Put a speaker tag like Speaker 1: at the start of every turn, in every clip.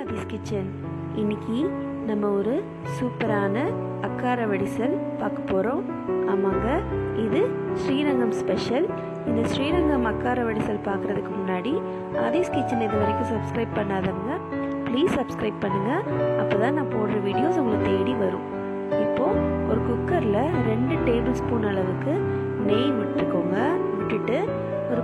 Speaker 1: Aadhi's kitchen. இன்னைக்கு நம்ம ஒரு சூப்பரான அக்காரவடிசல் பார்க்க போகிறோம். ஆமாங்க, இது ஸ்ரீரங்கம் ஸ்பெஷல். இந்த ஸ்ரீரங்கம் அக்காரவடிசல் பார்க்குறதுக்கு முன்னாடி ஆதிஸ் கிச்சன் இது வரைக்கும் சப்ஸ்கிரைப் பண்ணாதவங்க ப்ளீஸ் சப்ஸ்கிரைப் பண்ணுங்கள். அப்போ தான் நான் போடுற வீடியோஸ் உங்களுக்கு தேடி வரும். இப்போது ஒரு குக்கரில் 2 டேபிள் ஸ்பூன் அளவுக்கு நெய் விட்டுக்கோங்க. விட்டுட்டு ஒரு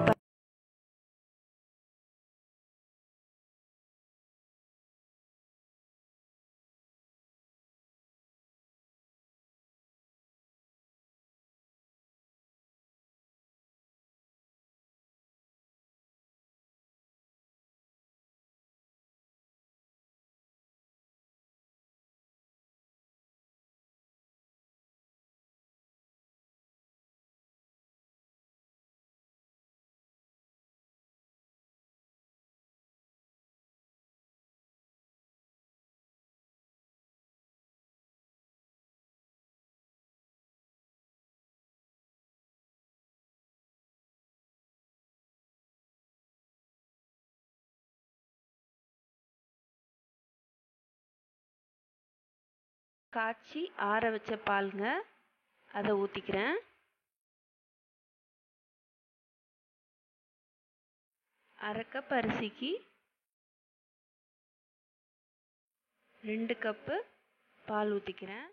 Speaker 1: காய்ச்சி ஆற வச்ச பாலுங்க, அதை ஊற்றிக்கிறேன். அரை கப் அரிசிக்கு 2 கப்பு பால் ஊற்றிக்கிறேன்.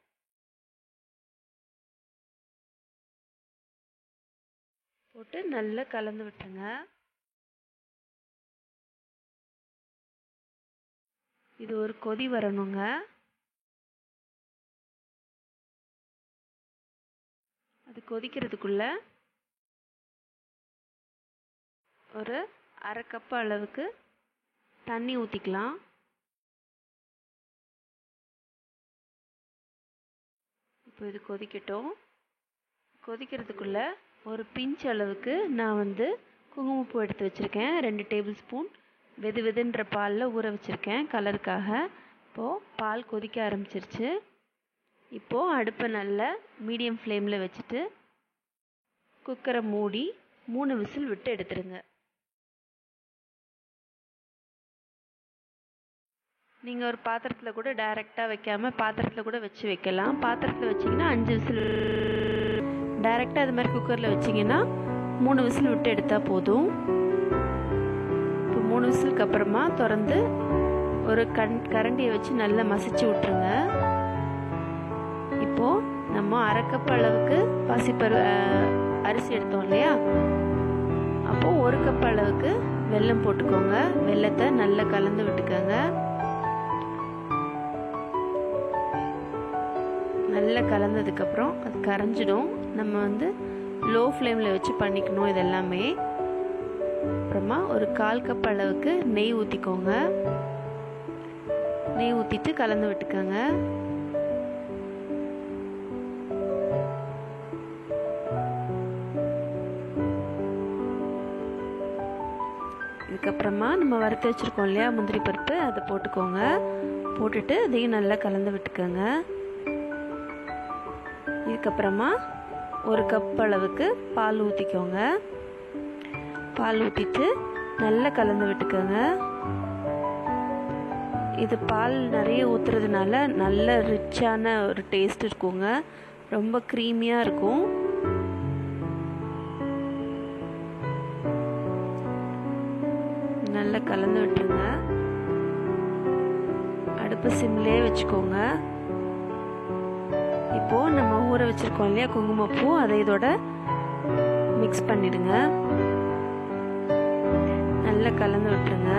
Speaker 1: போட்டு நல்லா கலந்து விட்டுருங்க. இது ஒரு கொதி வரணுங்க. அது கொதிக்கிறதுக்குள்ள ஒரு அரை கப் அளவுக்கு தண்ணி ஊற்றிக்கலாம். இப்போ இது கொதிக்கட்டும். கொதிக்கிறதுக்குள்ள ஒரு பிஞ்ச் அளவுக்கு நான் குங்குமப்பூ எடுத்து வச்சுருக்கேன். 2 டேபிள் ஸ்பூன் வெது வெதுன்ற பாலில் ஊற வச்சுருக்கேன் கலருக்காக. இப்போது பால் கொதிக்க ஆரம்பிச்சிருச்சு. இப்போது அடுப்பை நல்லா மீடியம் ஃப்ளேமில் வச்சுட்டு குக்கரை மூடி 3 விசில் விட்டு எடுத்துருங்க. நீங்கள் ஒரு பாத்திரத்தில் கூட டைரெக்டாக வைக்காமல் பாத்திரத்தில் கூட வச்சு வைக்கலாம். பாத்திரத்தில் வச்சிங்கன்னா 5 விசில், டைரெக்டாக அது மாதிரி குக்கரில் வச்சிங்கன்னா 3 விசில் விட்டு எடுத்தால் போதும். இப்போ 3 விசிலுக்கு அப்புறமா திறந்து ஒரு கரண்டியை வச்சு நல்லா மசிச்சு விட்டுருங்க. இப்போது நம்ம அரை கப் அளவுக்கு அரிசி எடுத்தோம் இல்லையா, அப்போது 1 கப் அளவுக்கு வெல்லம் போட்டுக்கோங்க. வெல்லத்தை நல்லா கலந்து விட்டுக்கோங்க. நல்லா கலந்ததுக்கப்புறம் அது கரைஞ்சிடும். நம்ம லோ ஃப்ளேமில் வச்சு பண்ணிக்கணும் இதெல்லாமே. அப்புறமா ஒரு 1/4 கப் அளவுக்கு நெய் ஊற்றிக்கோங்க. நெய் ஊற்றிட்டு கலந்து விட்டுக்கோங்க. இதுக்கப்புறமா நம்ம வறுத்து வச்சுருக்கோம் இல்லையா முந்திரி பருப்பு, அதை போட்டுக்கோங்க. போட்டுட்டு அதையும் நல்லா கலந்து விட்டுக்கோங்க. இதுக்கப்புறமா 1 கப் அளவுக்கு பால் ஊற்றிக்கோங்க. பால் ஊற்றிட்டு நல்லா கலந்து விட்டுக்கோங்க. இது பால் நிறைய ஊற்றுறதுனால நல்ல ரிச்சான ஒரு டேஸ்ட் இருக்குங்க. ரொம்ப க்ரீமியாக இருக்கும். நல்லா கலந்து விட்டுருங்க. அடுப்பு சிம்லேயே வச்சுக்கோங்க. இப்போது நம்ம ஊற வச்சுருக்கோம் இல்லையா குங்குமப்பூ, அதை இதோட மிக்ஸ் பண்ணிடுங்க. நல்லா கலந்து விட்டுருங்க.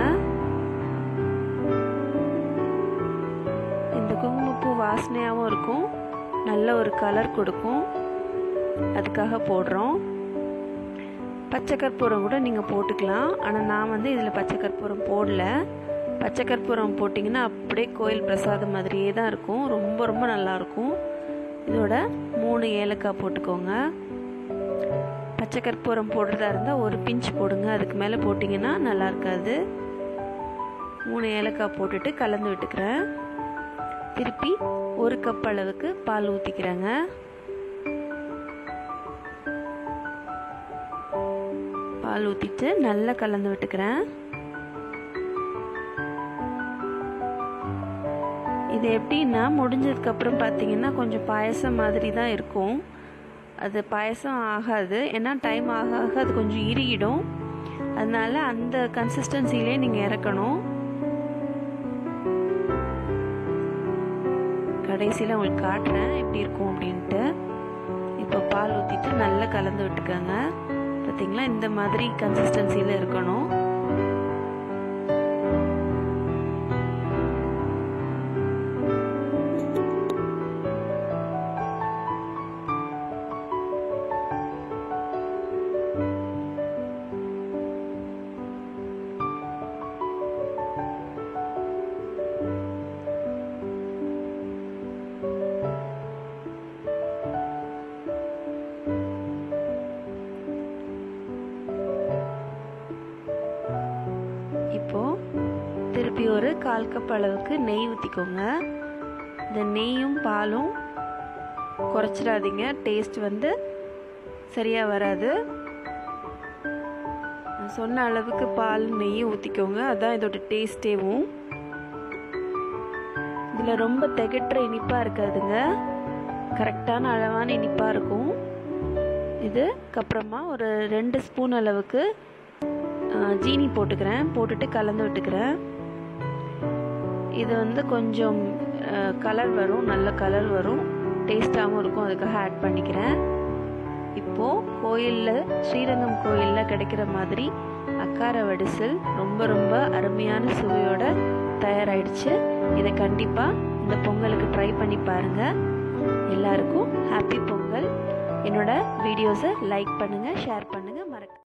Speaker 1: இந்த குங்குமப்பூ வாசனையாகவும் இருக்கும், நல்ல ஒரு கலர் கொடுக்கும், அதுக்காக போடுறோம். பச்சை கற்பூரம் கூட நீங்கள் போட்டுக்கலாம். ஆனால் நான் இதில் பச்சை கற்பூரம் போடல. பச்சை கற்பூரம் போட்டிங்கன்னா அப்படியே கோயில் பிரசாதம் மாதிரியே தான் இருக்கும். ரொம்ப ரொம்ப நல்லாயிருக்கும். இதோட 3 ஏலக்காய் போட்டுக்கோங்க. பச்சை கற்பூரம் போடுறதா இருந்தால் ஒரு பிஞ்ச் போடுங்க. அதுக்கு மேலே போட்டிங்கன்னா நல்லா இருக்காது. 3 ஏலக்காய் போட்டுட்டு கலந்து விட்டுக்கிறேன். திருப்பி 1 கப் அளவுக்கு பால் ஊற்றிக்கிறேங்க. பால் ஊற்றிட்டு நல்லா கலந்து விட்டுக்கிறேன். இது எப்படின்னா முடிஞ்சதுக்கப்புறம் பார்த்தீங்கன்னா கொஞ்சம் பாயசம் மாதிரி தான் இருக்கும். அது பாயசம் ஆகாது, ஏன்னா டைம் ஆக ஆக அது கொஞ்சம் இறுகிடும். அதனால அந்த கன்சிஸ்டன்சிலே நீங்கள் இறக்கணும். கடைசியில் உங்களுக்கு காட்டுறேன் எப்படி இருக்கும் அப்படின்ட்டு. இப்போ பால் ஊற்றிட்டு நல்லா கலந்து விட்டுக்கோங்க. பார்த்தீங்களா, இந்த மாதிரி கன்சிஸ்டன்சியில் இருக்கணும். திருப்பி ஒரு 1/4 கப் அளவுக்கு நெய் ஊற்றிக்கோங்க. இந்த நெய்யும் பாலும் குறைச்சிடாதீங்க, டேஸ்ட் சரியாக வராது. சொன்ன அளவுக்கு பால் நெய்யும் ஊற்றிக்கோங்க, அதான் இதோட டேஸ்டேவும். இதில் ரொம்ப திகட்டுற இனிப்பாக இருக்காதுங்க, கரெக்டான அளவான இனிப்பாக இருக்கும். இதுக்கப்புறமா ஒரு 2 ஸ்பூன் அளவுக்கு ஜீனி போட்டுக்கிறேன், போட்டுட்டு கலந்து விட்டுக்கிறேன். இது கொஞ்சம் கலர் வரும், நல்ல கலர் வரும், டேஸ்டாகவும் இருக்கும், அதுக்காக ஆட் பண்ணிக்கிறேன். இப்போது கோயிலில், ஸ்ரீரங்கம் கோயிலில் கிடைக்கிற மாதிரி அக்காரவடிசல் ரொம்ப ரொம்ப அருமையான சுவையோடு தயாராகிடுச்சு. இதை கண்டிப்பாக இந்த பொங்கலுக்கு ட்ரை பண்ணி பாருங்கள். எல்லாருக்கும் ஹாப்பி பொங்கல். என்னோட வீடியோஸை லைக் பண்ணுங்கள், ஷேர் பண்ணுங்கள்.